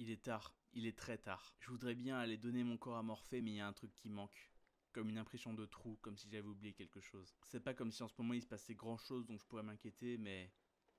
Il est tard, il est très tard. Je voudrais bien aller donner mon corps à Morphée, mais il y a un truc qui manque. Comme une impression de trou, comme si j'avais oublié quelque chose. C'est pas comme si en ce moment il se passait grand chose dont je pourrais m'inquiéter, mais...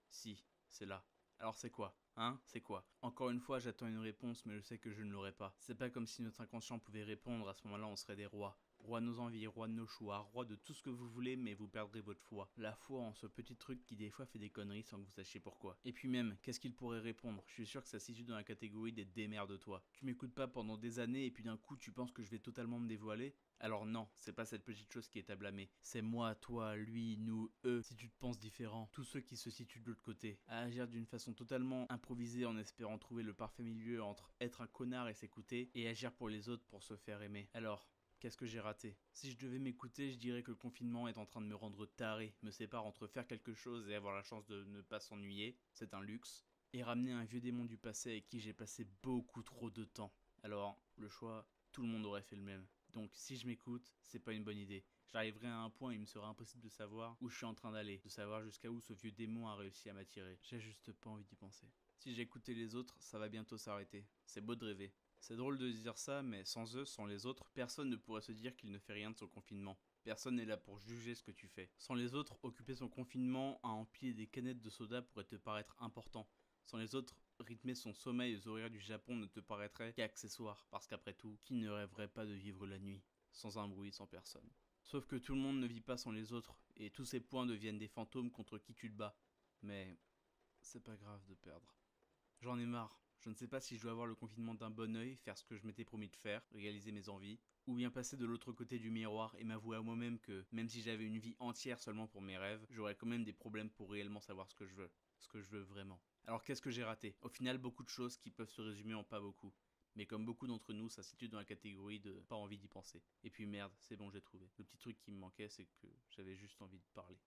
Si, c'est là. Alors c'est quoi? Hein? C'est quoi? Encore une fois, j'attends une réponse, mais je sais que je ne l'aurai pas. C'est pas comme si notre inconscient pouvait répondre, à ce moment-là on serait des rois. Roi de nos envies, roi de nos choix, roi de tout ce que vous voulez, mais vous perdrez votre foi. La foi en ce petit truc qui des fois fait des conneries sans que vous sachiez pourquoi. Et puis même, qu'est-ce qu'il pourrait répondre? Je suis sûr que ça se situe dans la catégorie des démerde-toi. Tu m'écoutes pas pendant des années et puis d'un coup tu penses que je vais totalement me dévoiler? Alors non, c'est pas cette petite chose qui est à blâmer. C'est moi, toi, lui, nous, eux, si tu te penses différent. Tous ceux qui se situent de l'autre côté. À agir d'une façon totalement improvisée en espérant trouver le parfait milieu entre être un connard et s'écouter, et agir pour les autres pour se faire aimer. Alors, qu'est-ce que j'ai raté? Si je devais m'écouter, je dirais que le confinement est en train de me rendre taré, me sépare entre faire quelque chose et avoir la chance de ne pas s'ennuyer, c'est un luxe, et ramener un vieux démon du passé avec qui j'ai passé beaucoup trop de temps. Alors, le choix, tout le monde aurait fait le même. Donc si je m'écoute, c'est pas une bonne idée. J'arriverai à un point où il me sera impossible de savoir où je suis en train d'aller, de savoir jusqu'à où ce vieux démon a réussi à m'attirer. J'ai juste pas envie d'y penser. Si j'écoutais les autres, ça va bientôt s'arrêter. C'est beau de rêver. C'est drôle de dire ça, mais sans eux, sans les autres, personne ne pourrait se dire qu'il ne fait rien de son confinement. Personne n'est là pour juger ce que tu fais. Sans les autres, occuper son confinement à empiler des canettes de soda pourrait te paraître important. Sans les autres, rythmer son sommeil aux horaires du Japon ne te paraîtrait qu'accessoire, parce qu'après tout, qui ne rêverait pas de vivre la nuit, sans un bruit, sans personne? Sauf que tout le monde ne vit pas sans les autres, et tous ces points deviennent des fantômes contre qui tu te bats. Mais c'est pas grave de perdre. J'en ai marre. Je ne sais pas si je dois avoir le confinement d'un bon œil, faire ce que je m'étais promis de faire, réaliser mes envies, ou bien passer de l'autre côté du miroir et m'avouer à moi-même que, même si j'avais une vie entière seulement pour mes rêves, j'aurais quand même des problèmes pour réellement savoir ce que je veux. Ce que je veux vraiment. Alors qu'est-ce que j'ai raté? Au final, beaucoup de choses qui peuvent se résumer en pas beaucoup. Mais comme beaucoup d'entre nous, ça se situe dans la catégorie de pas envie d'y penser. Et puis merde, c'est bon, j'ai trouvé. Le petit truc qui me manquait, c'est que j'avais juste envie de parler.